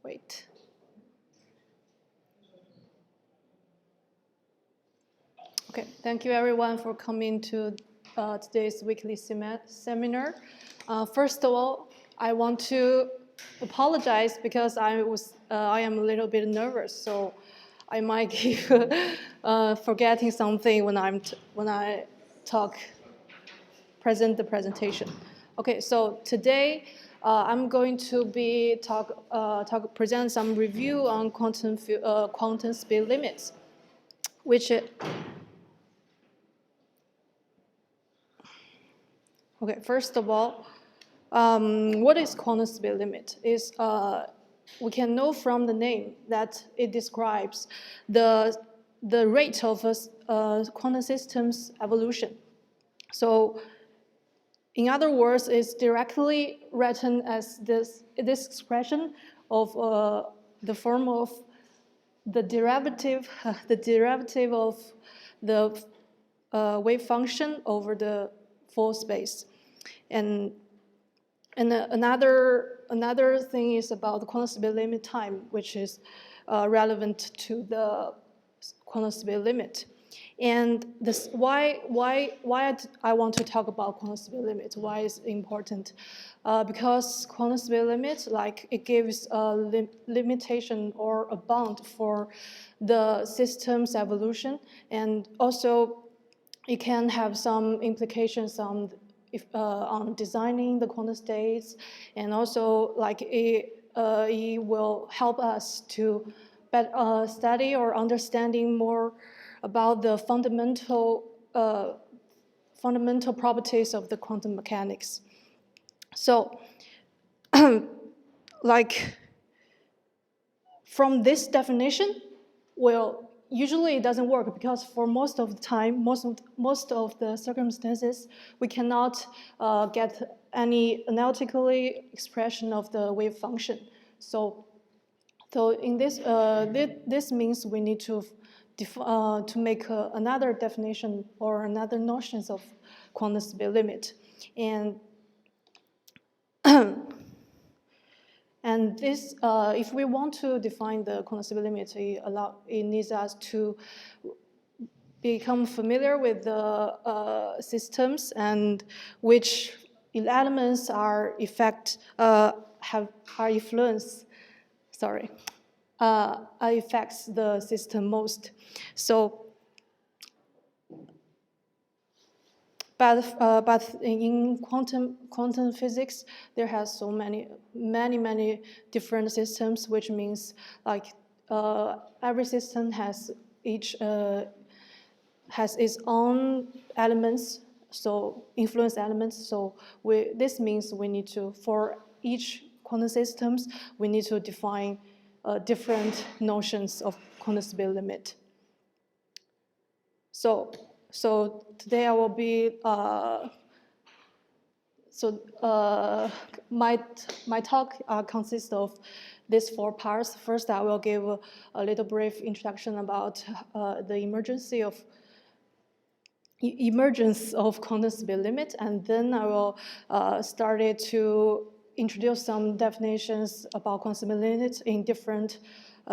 Wait. Okay, thank you everyone for coming to today's weekly seminar. First of all, I want to apologize because I am a little bit nervous, so I might keep forgetting something when I present the presentation. Okay, so today I'm going to present some review on quantum speed limits, which okay, first of all, what is quantum speed limit? We can know from the name that it describes the rate of a quantum system's evolution. So, in other words, it's directly written as this expression of the form of the derivative of the wave function over the full space. And another thing is about the quantum speed limit time, which is relevant to the quantum speed limit. And this why I want to talk about quantum speed limit? Why is it important? Because quantum speed limit, like it gives a limitation or a bound for the system's evolution, and also it can have some implications on designing the quantum states, and also like it will help us to study or understanding more about the fundamental properties of the quantum mechanics. So, like from this definition, well, usually it doesn't work because for most of the time, most of the circumstances, we cannot get any analytically expression of the wave function. So in this, this means we need to make another definition or another notions of quantum speed limit, and and this, if we want to define the quantum speed limit, it needs us to become familiar with the systems and which elements are affects the system most. So, but in quantum physics, there has so many different systems, which means like every system has its own elements, so influence elements. So this means we need to, for each quantum systems, we need to define different notions of quantum speed limit. So today I will be, my talk consists of these 4 parts. First, I will give a little brief introduction about the emergence of quantum speed limit, and then I will start to introduce some definitions about quantum speed limit in different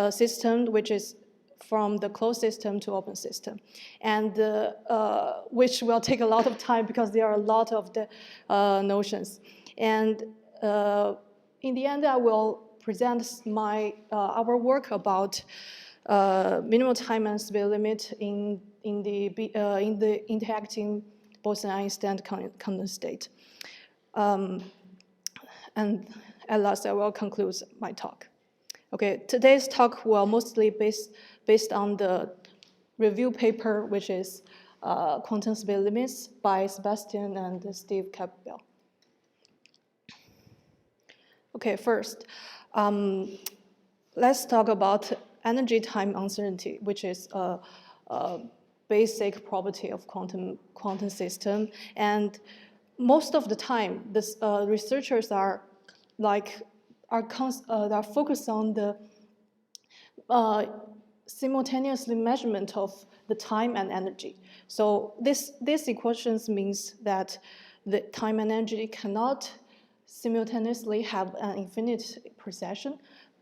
systems, which is from the closed system to open system, and which will take a lot of time because there are a lot of the notions. And in the end, I will present our work about minimal time and speed limit in the interacting Bose-Einstein quantum state. And at last, I will conclude my talk. Okay, today's talk will mostly based on the review paper, which is Quantum Speed Limits by Sebastian and Steve Campbell. Okay, first, let's talk about energy time uncertainty, which is a basic property of quantum system. And most of the time, researchers are focused on the simultaneously measurement of the time and energy. So this equations means that the time and energy cannot simultaneously have an infinite precession,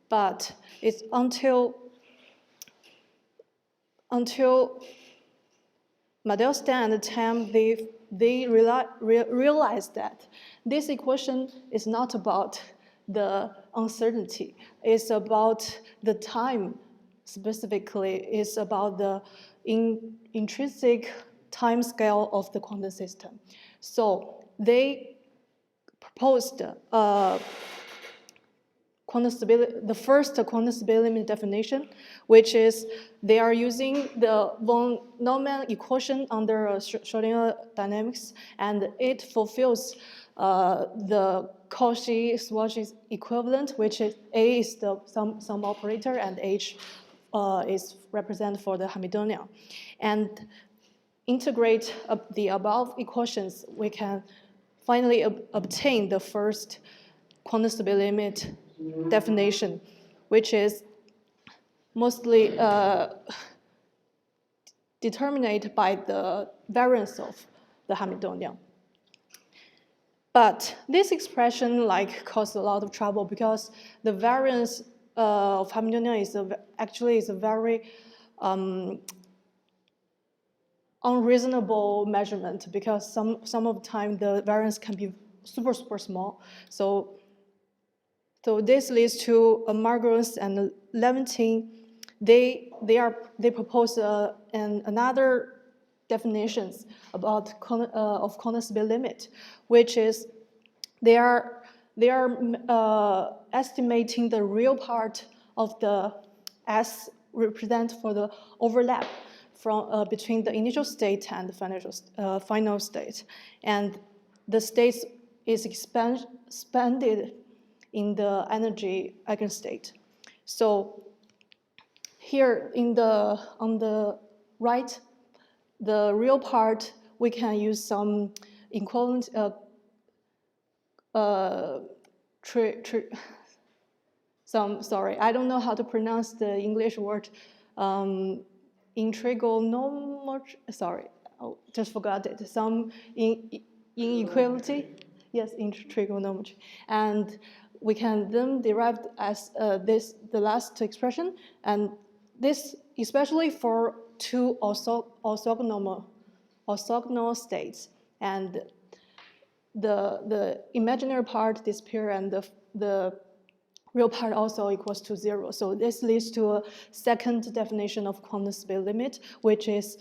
but it's until Mandelstam and Tam, they realized that this equation is not about the uncertainty. It's about the time specifically. It's about the intrinsic time scale of the quantum system. So they proposed quantum stability, the first quantum stability limit definition, which is they are using the von Neumann equation under Schrodinger dynamics, and it fulfills the Cauchy-Schwarz equivalent, which is A is the sum operator and H is represented for the Hamiltonian. And integrate the above equations, we can finally obtain the first quantum stability limit definition, which is mostly determined by the variance of the Hamiltonian. But this expression caused a lot of trouble because the variance of Hamiltonian is actually a very unreasonable measurement, because some of the time the variance can be super small. So this leads to Margulis and Levantine. They propose another definitions about of quantum stability limit, which is they are estimating the real part of the S represent for the overlap from between the initial state and the final state, and the state is expanded in the energy eigenstate. So here on the right, the real part, we can use some equivalent sorry, I don't know how to pronounce the English word. In trigonometry, sorry, just forgot it. Some inequality, yes, in trigonometry, and we can then derive as the last expression, and this especially for two orthogonal states, and the imaginary part disappear and the real part also equals to 0. So this leads to a second definition of quantum stability limit, which is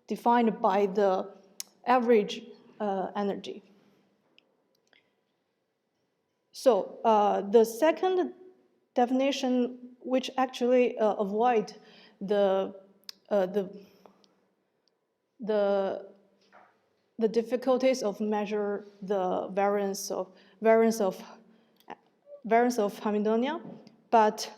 defined by the average energy. So the second definition, which actually avoid the difficulties of measure the variance of Hamiltonian, but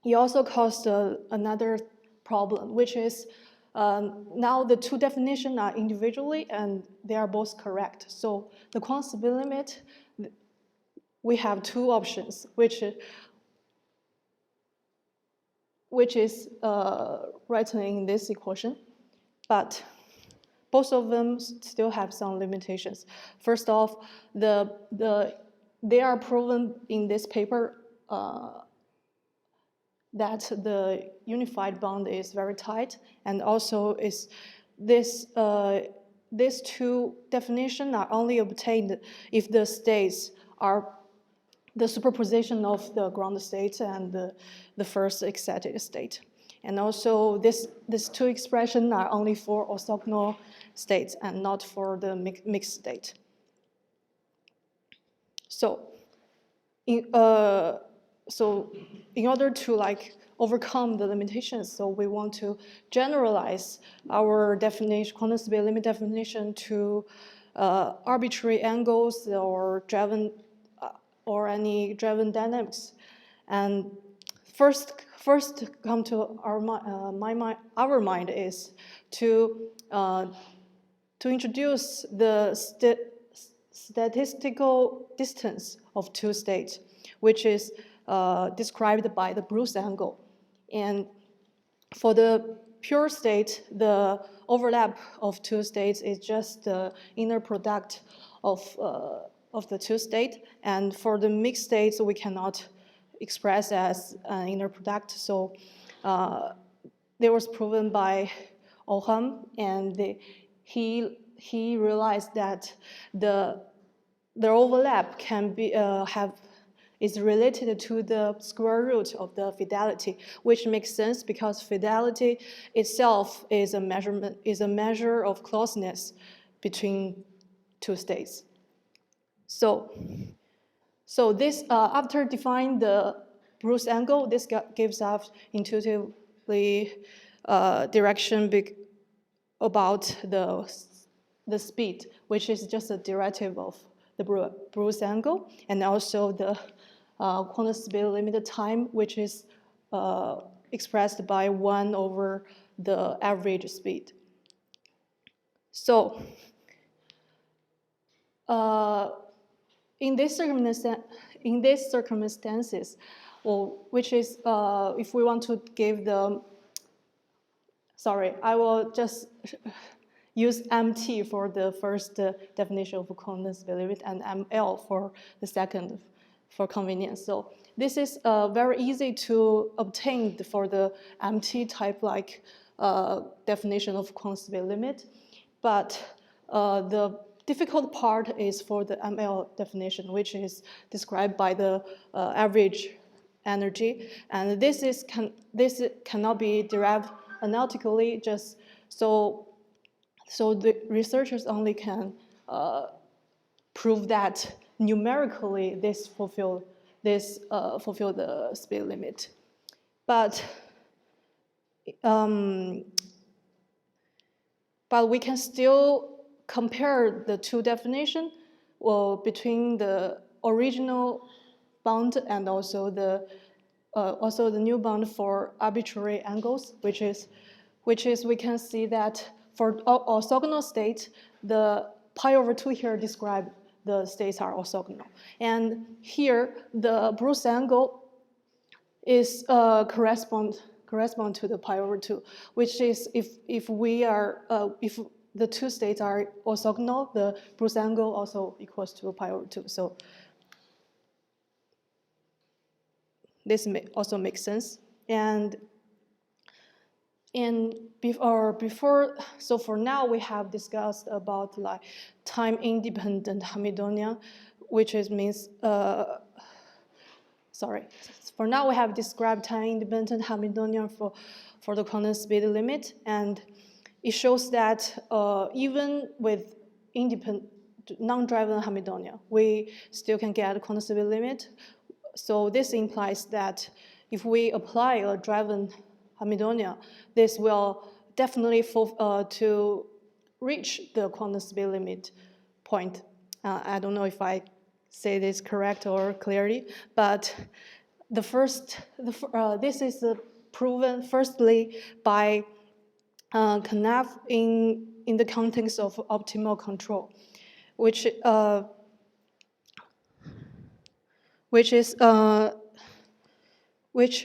it also caused another problem, which is now the two definitions are individually and they are both correct. So the quantum stability limit, we have two options, which is written in this equation, but both of them still have some limitations. First off, they are proven in this paper that the unified bond is very tight, and also these two definitions are only obtained if the states are the superposition of the ground state and the first excited state. And also these two expressions are only for orthogonal states and not for the mixed state. So in order to overcome the limitations, so we want to generalize our definition, quantum stability limit definition, to arbitrary angles or any driven dynamics. And first come to our mind is to introduce the statistical distance of two states, which is described by the Bruce angle. And for the pure state, the overlap of two states is just the inner product of the two states, and for the mixed states we cannot express as an inner product. So it was proven by Ogham, and he realized that the overlap can be is related to the square root of the fidelity, which makes sense because fidelity itself is a measure of closeness between two states. So this after defining the Bruce angle, this gives us intuitively direction about the speed, which is just a derivative of the Bruce angle, and also the quantum speed limited time, which is expressed by 1 over the average speed. So in this circumstances, well, which is if we want to give the, sorry, I will just use MT for the first definition of quantum speed limit and ML for the second, for convenience. So this is very easy to obtain for the MT type like definition of quantum speed limit, but the difficult part is for the ML definition, which is described by the average energy, and this cannot be derived analytically. Just so the researchers only can prove that numerically this fulfill the speed limit, but we can still compare the two definitions between the original bound and also the new bound for arbitrary angles, which is we can see that for orthogonal states, the pi/2 here describe the states are orthogonal, and here the Bruce angle is correspond to the pi/2, which is if the two states are orthogonal, the Bruce angle also equals to pi/2. So this also makes sense. And before, so for now we have discussed about like time-independent Hamiltonian, which means sorry. For now we have described time-independent Hamiltonian for the quantum speed limit, and it shows that even with independent non-driven Hamiltonian, we still can get a quantum speed limit. So this implies that if we apply a driven Hamiltonian, this will definitely to reach the quantum speed limit point. I don't know if I say this correct or clearly, but this is proven firstly by Knapp in the context of optimal control, which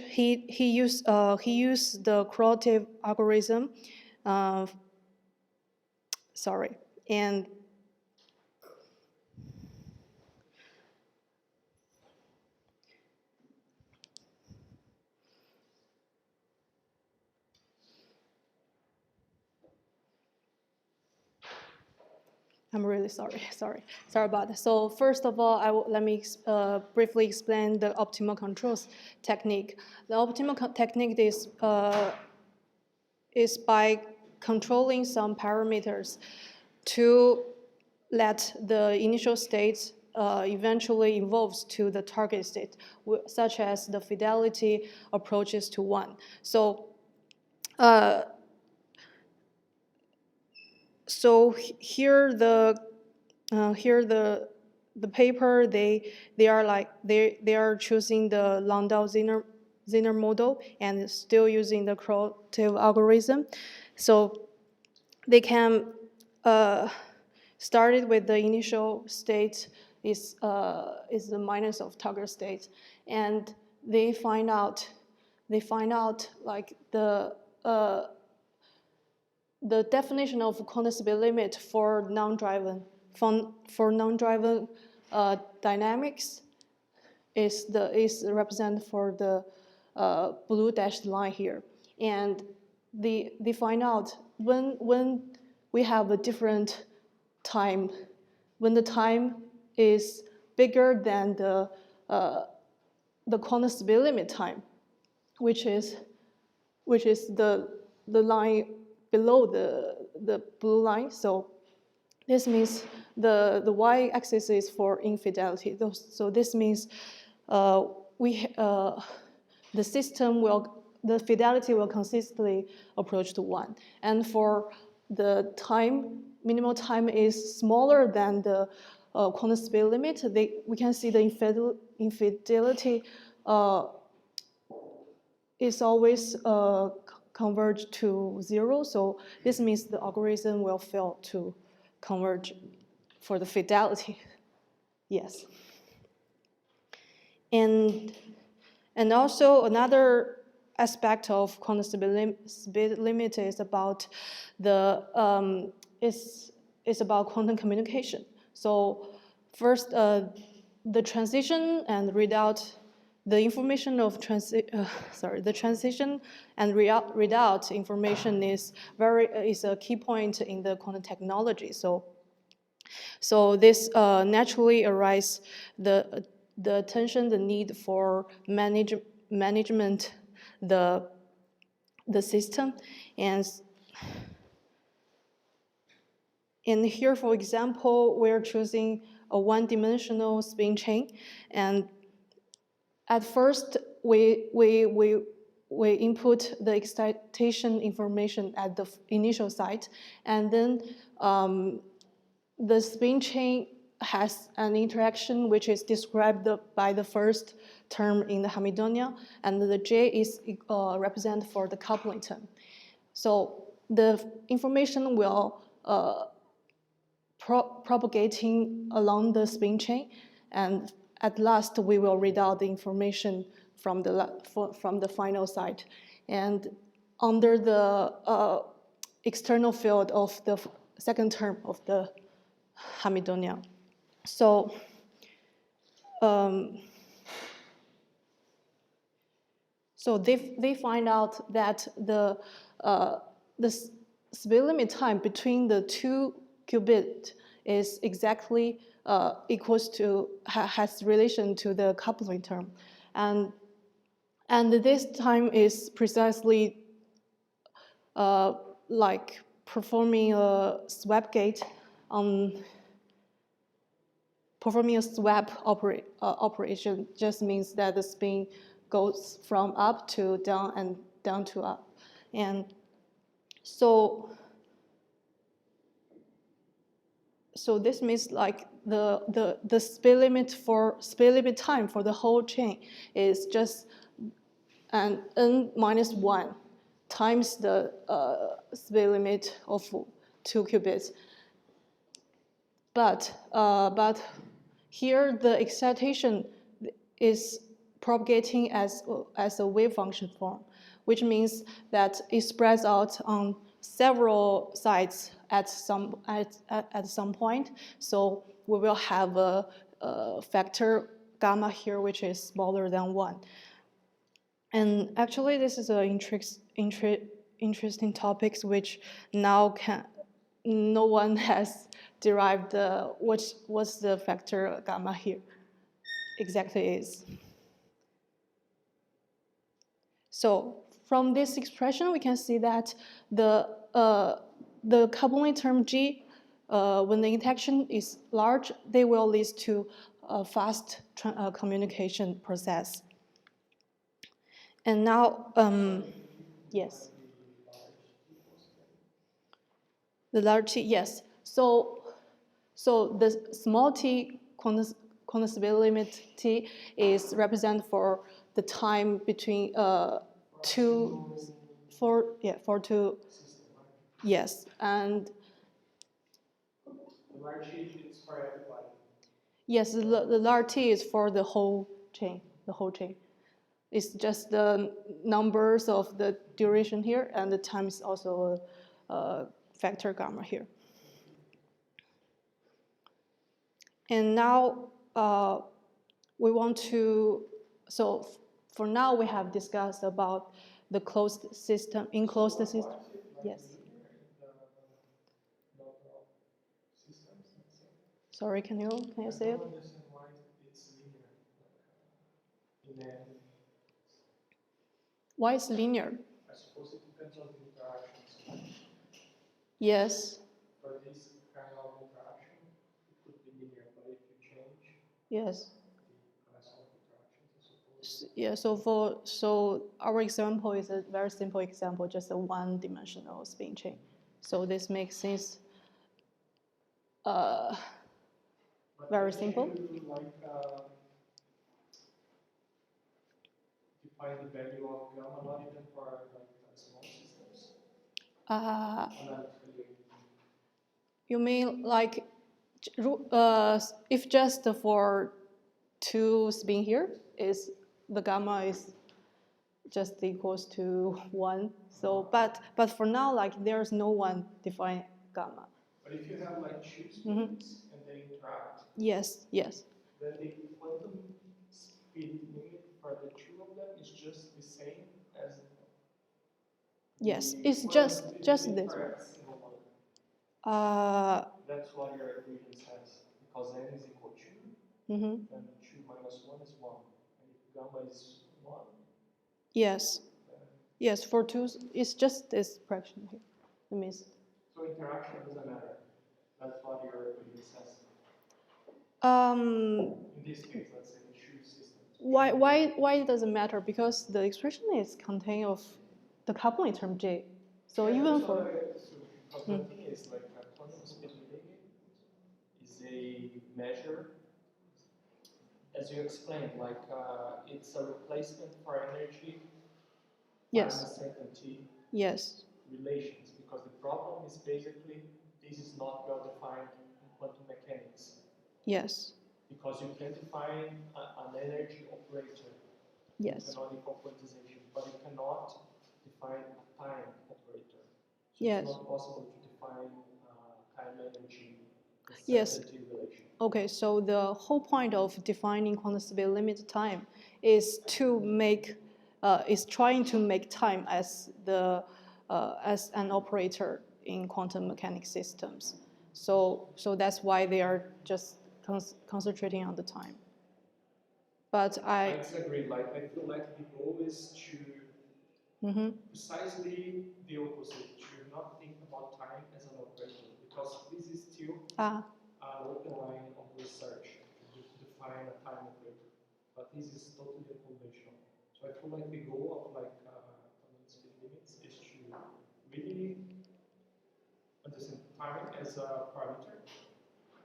he used the correlative algorithm. Sorry, and I'm really sorry about that. So first of all, let me briefly explain the optimal controls technique. The optimal technique is by controlling some parameters to let the initial states eventually evolves to the target state, such as the fidelity approaches to 1. So here the paper they are choosing the Landau-Zinner model and still using the correlative algorithm. So they can started with the initial state is the minus of target state, and they find out like the definition of quantum speed limit for non-driven dynamics is represented for the blue dashed line here, and they find out when we have a different time, when the time is bigger than the quantum speed limit time, which is the line below the blue line. So this means the y-axis is for infidelity. So this means the fidelity will consistently approach to 1. And for the time, minimal time is smaller than the quantum speed limit. We can see the infidelity is always converge to 0. So this means the algorithm will fail to converge for the fidelity. Yes. And also another aspect of quantum speed limit is about is about quantum communication. So first, the transition and readout, the information of the transition and readout information is a key point in the quantum technology. So this naturally arises the attention, the need for management the system, and here, for example, we're choosing a one-dimensional spin chain, and at first we input the excitation information at the initial site, and then the spin chain has an interaction which is described by the first term in the Hamiltonian, and the J is represented for the coupling term. So the information will propagating along the spin chain, and at last we will read out the information from the final site, and under the external field of the second term of the Hamiltonian. So so they find out that the speed limit time between the two qubits is exactly equals to has relation to the coupling term, and this time is precisely like performing a swap gate on. Performing a swap operation just means that the spin goes from up to down and down to up, and so this means like the speed limit time for the whole chain is just an n-1 times the speed limit of 2 qubits. But here the excitation is propagating as a wave function form, which means that it spreads out on several sites at some point. So we will have a factor gamma here, which is smaller than 1. And actually, this is an interesting topic, which now no one has derived what's the factor gamma here exactly is. So from this expression, we can see that the coupling term G, when the interaction is large, they will lead to a fast communication process. And now, yes. The large T, yes. So the small t quantum speed limit T is represented for the time between for two, yes, and the large T is for everybody. Yes, the large T is for the whole chain, It's just the numbers of the duration here, and the time is also a factor gamma here. And now we want to, so for now we have discussed about the closed system, enclosed system. Yes. Sorry, can you say it? Why is linear? I suppose it depends on the interactions. Yes. For this kind of interaction, it could be linear, but if you change Yes. the class of interactions, I suppose. Yeah, so our example is a very simple example, just a one-dimensional spin chain. So this makes sense. Very simple. You, like, define the value of gamma not even for like small systems. You mean like if just for two spin here is the gamma is just equals to 1. So but for now, like there's no one defined gamma. But if you have like two spins and they interact, Yes, yes. then the quantum speed limit for the two of them is just the same as. Yes, it's just this one. That's what your equation says, because n is equal to, and 2 minus 1 is 1. And if gamma is 1, yes. Yes, for two, it's just this fraction here. It means. so interaction doesn't matter. That's what your equation says. In this case, let's say the two systems. Why it doesn't matter? Because the expression is contained of the coupling term J. So yeah, even so for. Because the thing is, like, quantum speed limit is a measure, as you explained, like it's a replacement for energy. Yes. Time uncertainty. Yes. Relations, because the problem is basically this is not well defined in quantum mechanics. Yes. Because you can define an energy operator. Yes. Canonical quantization, but you cannot define a time operator. So yes. It's not possible to define time energy yes. relation. Okay, so the whole point of defining quantum speed limit time is to make, is trying to make time as the as an operator in quantum mechanics systems. So that's why they are just concentrating on the time. But I disagree. Like I feel like the goal is to precisely the opposite. To not think about time as an operator, because this is still an open line of research to define a time operator. But this is totally unconventional. So I feel like the goal of like speed limits is to really understand time as a parameter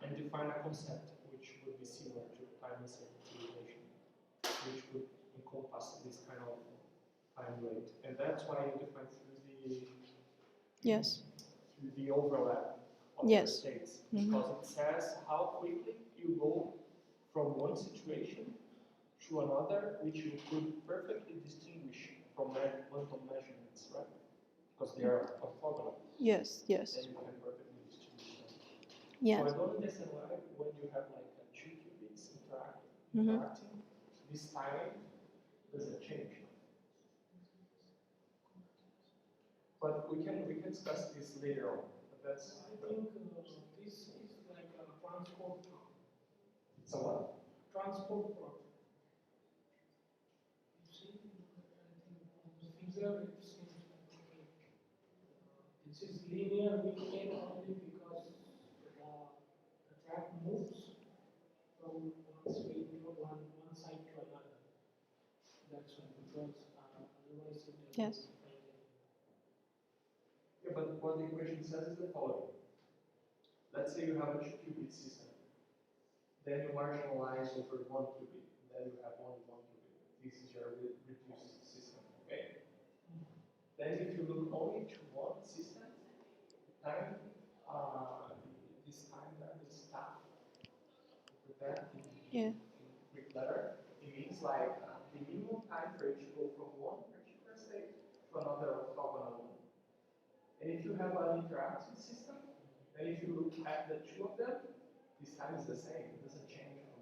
and define a concept which would be similar to time uncertainty relation, which would encompass this kind of time rate. And that's why you define through the through the overlap of the states, because it says how quickly you go from one situation to another, which you could perfectly distinguish from quantum measurements, right? Because they are orthogonal. Yes, yes. Then you can perfectly distinguish them. Yes. So I don't understand why when you have like two qubits interacting, this time doesn't change. But we can discuss this later on. But that's I think this is like a transport problem. It's a what? Transport problem. You see, I think the figure it seems like okay. This is linear. We can only because the track moves from one speed to one side to another. That's why, because otherwise it doesn't. Yes. Yeah, but what the equation says is the following. Let's say you have a two-qubit system. Then you marginalize over one qubit. Then you have only one qubit. This is your reduced system, okay? Then if you look only to one system, time, this time that is tau. With that in Greek letter, it means like the minimum time for it to go from one particular state to another orthogonal one. And if you have an interacting system, then if you look at the two of them, this time is the same. It doesn't change from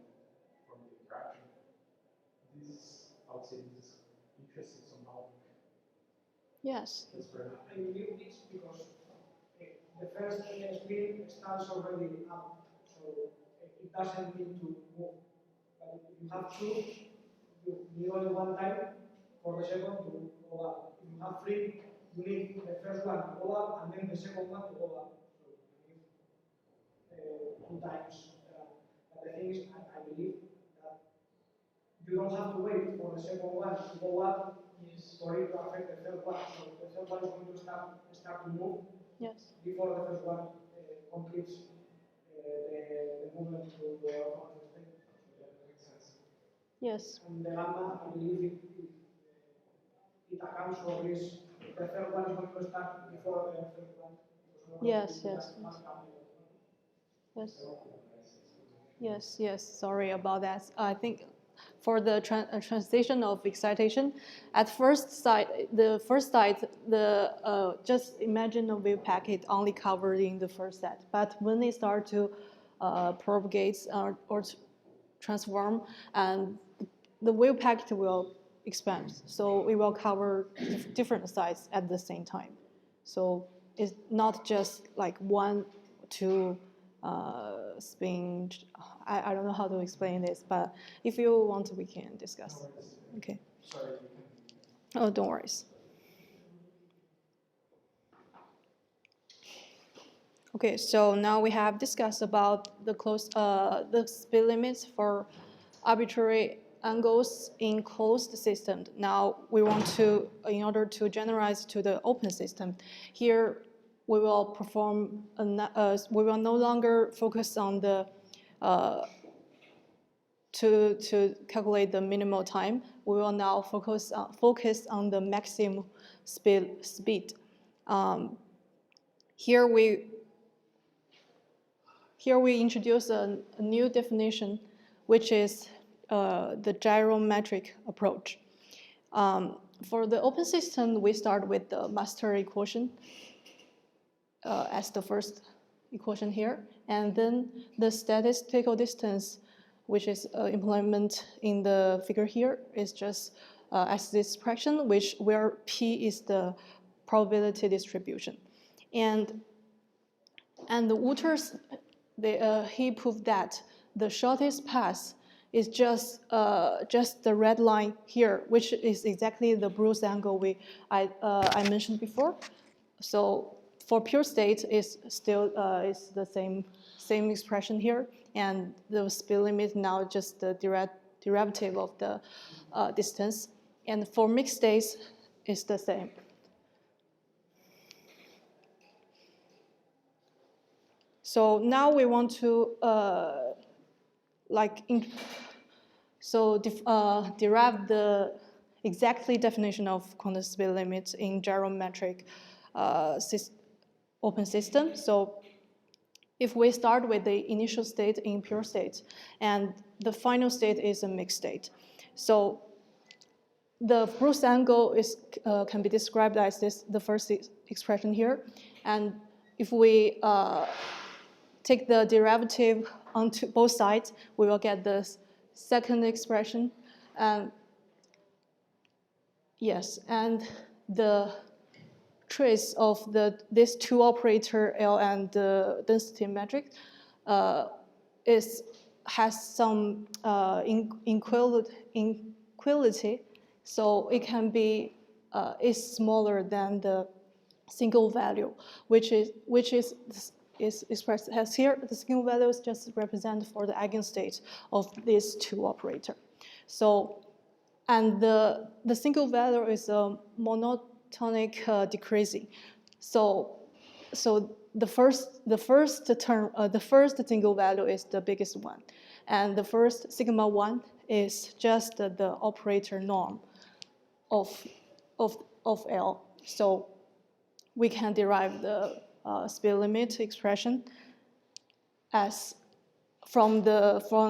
I would say this is interesting somehow. Yes. That's very I believe this because the first speed starts already up, so it doesn't need to move. But if you have two, you need only one time for the second to go up. If you have three, you need the first one to go up and then the second one to go up. So you need two times. But the thing is, I believe that you don't have to wait for the second one to go up for it to affect the third one. So the third one is going to start to move Yes. before the first one completes the movement to the final state. Yeah, that makes sense. Yes. And the gamma, I believe it accounts for this. The third one is going to start before the first one. Yes, yes, yes. Yes, yes, sorry about that. I think for the transition of excitation, at first sight, just imagine a wave packet only covered in the first set. But when they start to propagate or transform, and the wave packet will expand. So it will cover different sites at the same time. So it's not just like one, two spin. I don't know how to explain this, but if you want, we can discuss. No worries. Okay. Sorry, you can. Oh, don't worry. Okay, so now we have discussed about the speed limits for arbitrary angles in closed system. Now we want to, in order to generalize to the open system, here we will perform, we will no longer focus on the, to calculate the minimal time. We will now focus on the maximum speed. Here we introduce a new definition, which is the gyrometric approach. For the open system, we start with the master equation as the first equation here, and then the statistical distance, which is implemented in the figure here, is just as this expression, where P is the probability distribution. And the Wouters, he proved that the shortest path is just the red line here, which is exactly the Bruce angle I mentioned before. So for pure state, is still is the same expression here, and the speed limit now just the derivative of the distance. And for mixed states, it's the same. So now we want to derive the exactly definition of quantum speed limits in gyrometric open system. So if we start with the initial state in pure state, and the final state is a mixed state. So the Bruce angle can be described as the first expression here. And if we take the derivative onto both sides, we will get the second expression. Yes, and the trace of this two operator L and the density metric has some inequality, so it can be is smaller than the single value, which is expressed as here. The single value is just represented for the eigenstate of these two operator. So, and the single value is a monotonic decreasing. So the first single value is the biggest one, and the first sigma 1 is just the operator norm of L. So we can derive the speed limit expression as from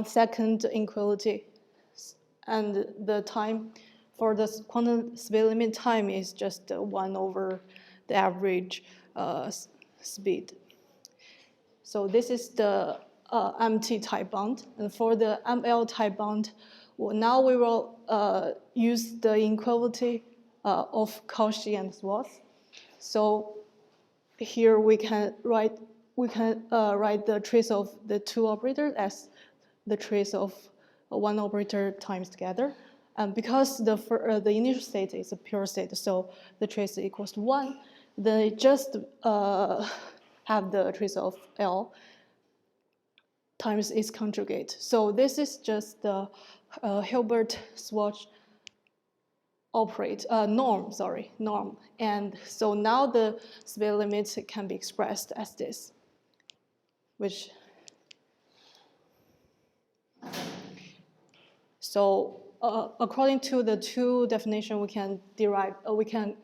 second inequality, and the time for the quantum speed limit time is just 1 over the average speed. So this is the MT type bond, and for the ML type bond, Well, now we will use the inequality of Cauchy and Schwarz. So here we can write the trace of the two operators as the trace of one operator times together. And because the initial state is a pure state, so the trace equals to 1, they just have the trace of L times its conjugate. So this is just the Hilbert-Schwarz norm. And so now the Spin limit can be expressed as this, which so according to the two definitions, we can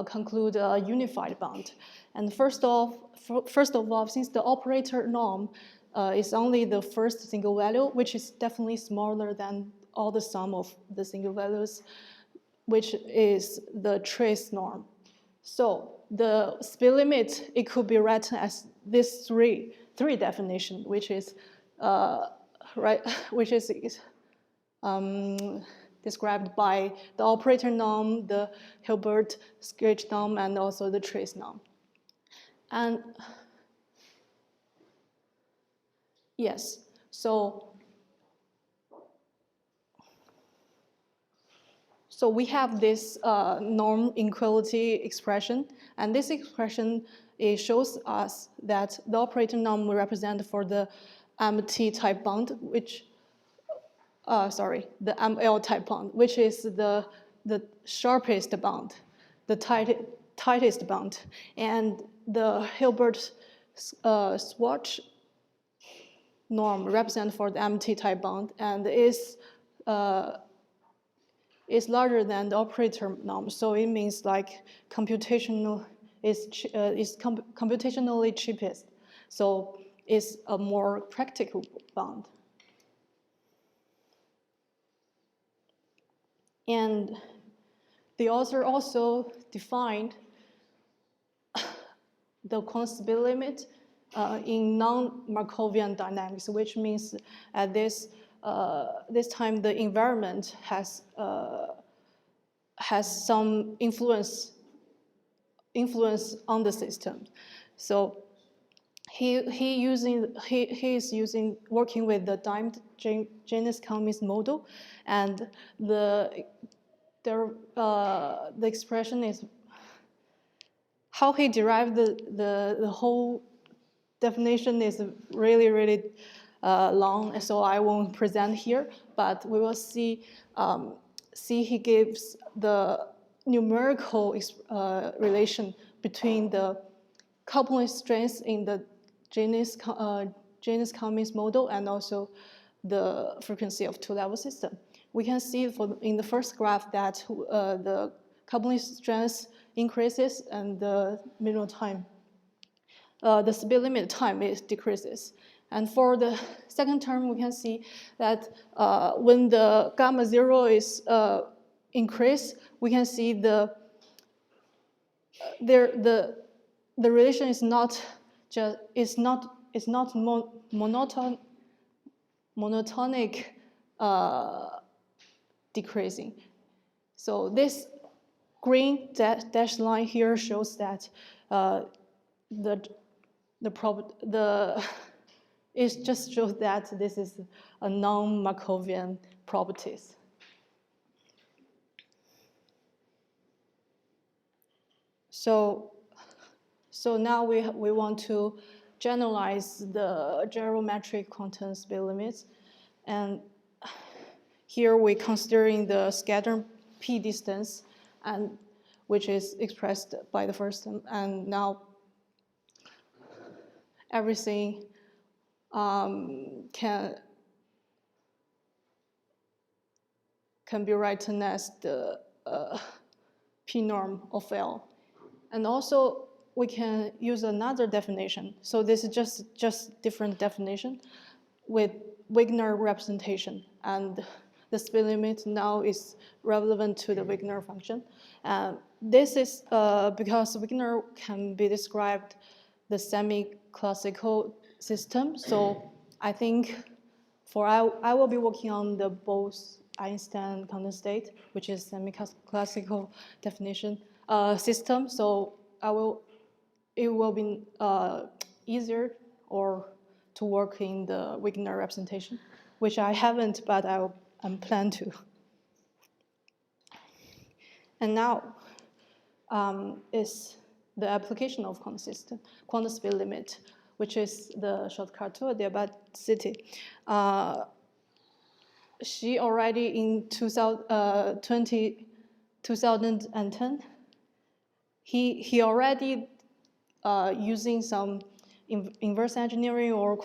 conclude a unified bound. And first of all, since the operator norm is only the first single value, which is definitely smaller than all the sum of the single values, which is the trace norm. So the Spin limit, it could be written as this three definition, which is described by the operator norm, the Hilbert-Schwarz norm, and also the trace norm. And yes, so we have this norm inequality expression, and this expression, it shows us that the operator norm will represent for the MT type bond, which the ML type bond, which is the sharpest bond, the tightest bond, and the Hilbert-Schwarz norm represent for the MT type bond, and is larger than the operator norm. So it means like computationally cheapest. So it's a more practical bond. And the author also defined the Spin limit in non-Markovian dynamics, which means at this time the environment has some influence on the system. So he is working with the Dimed Janisch-Cummings model, and the expression is how he derived the whole definition is really long, so I won't present here. But we will see he gives the numerical relation between the coupling strength in the Janisch-Cummings model and also the frequency of two-level system. We can see in the first graph that the coupling strength increases and the minimal time, the Spin limit time decreases. And for the second term, we can see that when the gamma 0 is increased, we can see the relation is not monotonic decreasing. So this green dashed line here shows that it just shows that this is a non-Markovian properties. So now we want to generalize the geometric quantum Spin limits, and here we're considering the scatter p distance, and which is expressed by the first term, and now everything can be written as the p norm of L. And also, we can use another definition. So this is just different definition with Wigner representation. And the Spin limit now is relevant to the Wigner function. This is because Wigner can be described the semi-classical system. So I think I will be working on the both Bose-Einstein condensate, which is semi-classical definition system. So it will be easier or to work in the Wigner representation, which I haven't, but I'm plan to. And now is the application of quantum speed limit, which is the shortcut to adiabaticity. She already in 2010, he already using some inverse engineering or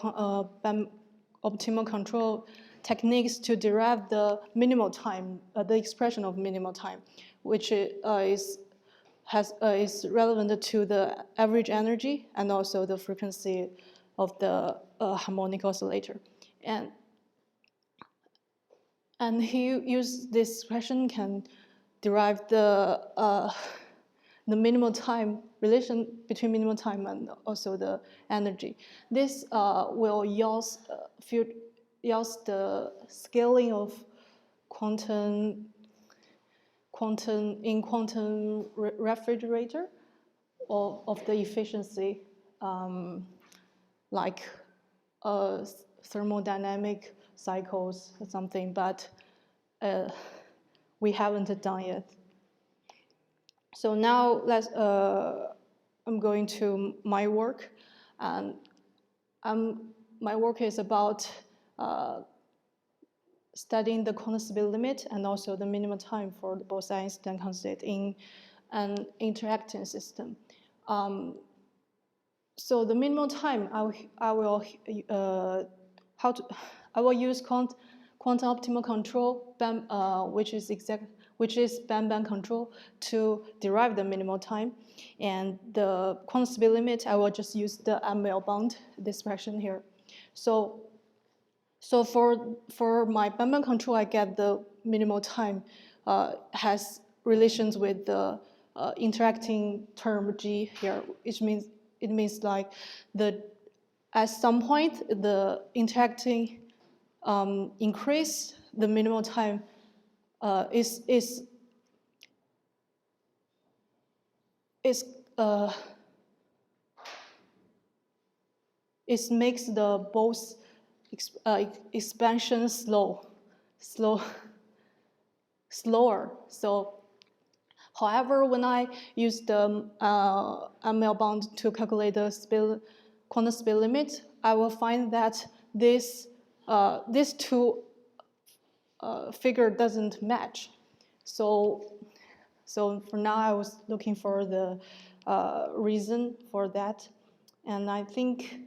optimal control techniques to derive the minimal time, the expression of minimal time, which is relevant to the average energy and also the frequency of the harmonic oscillator. And he used this expression can derive the minimal time relation between minimal time and also the energy. This will use the scaling of quantum refrigerator of the efficiency, like thermodynamic cycles or something, but we haven't done yet. So now I'm going to my work, and my work is about studying the quantum speed limit and also the minimum time for the Bose-Einstein condensate in an interacting system. So the minimum time I will use quantum optimal control, which is band control, to derive the minimal time. And the quantum speed limit, I will just use the ML bound, this expression here. So for my band control, I get the minimal time has relations with the interacting term G here, which means it means like at some point the interacting increase the minimal time it makes the both expansion slower. So, however, when I use the ML bound to calculate the quantum speed limit, I will find that this two figure doesn't match. So for now, I was looking for the reason for that, and I think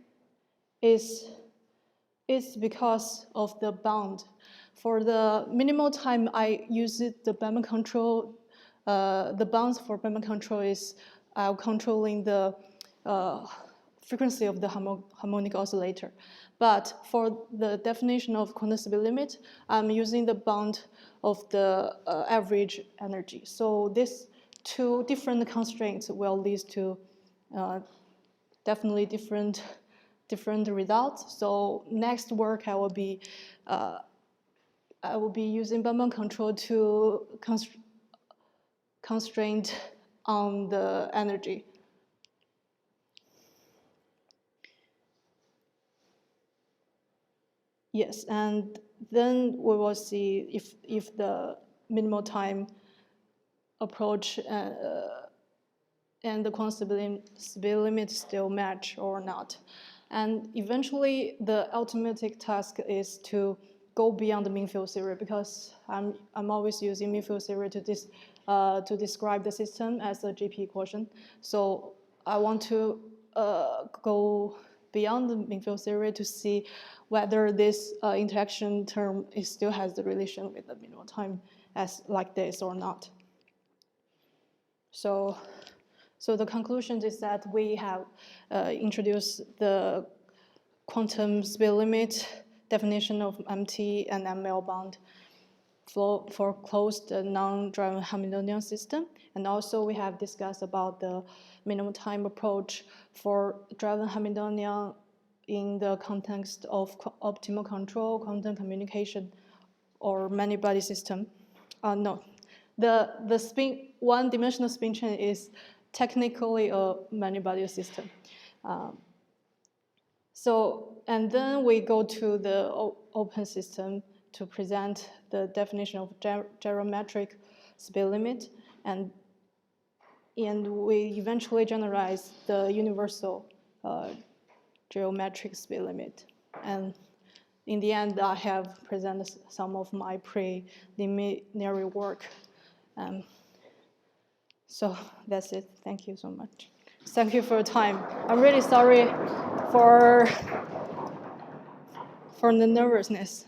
it's because of the bound. For the minimal time, I use the band control. The bounds for band control is controlling the frequency of the harmonic oscillator. But for the definition of quantum speed limit, I'm using the bound of the average energy. So these two different constraints will lead to definitely different results. So next work I will be using band control to constrain on the energy. Yes, and then we will see if the minimal time approach and the quantum speed limit still match or not. And eventually, the ultimate task is to go beyond the mean field theory, because I'm always using mean field theory to describe the system as a GP equation. So I want to go beyond the mean field theory to see whether this interaction term still has the relation with the minimal time as like this or not. So the conclusion is that we have introduced the quantum speed limit definition of MT and ML bound for closed non-driving Hamiltonian system. And also we have discussed about the minimum time approach for driving Hamiltonian in the context of optimal control, quantum communication, or many-body system. No, the spin one-dimensional spin chain is technically a many-body system. And then we go to the open system to present the definition of geometric speed limit, and we eventually generalize the universal geometric speed limit. And in the end, I have presented some of my preliminary work. So that's it. Thank you so much. Thank you for your time. I'm really sorry for the nervousness.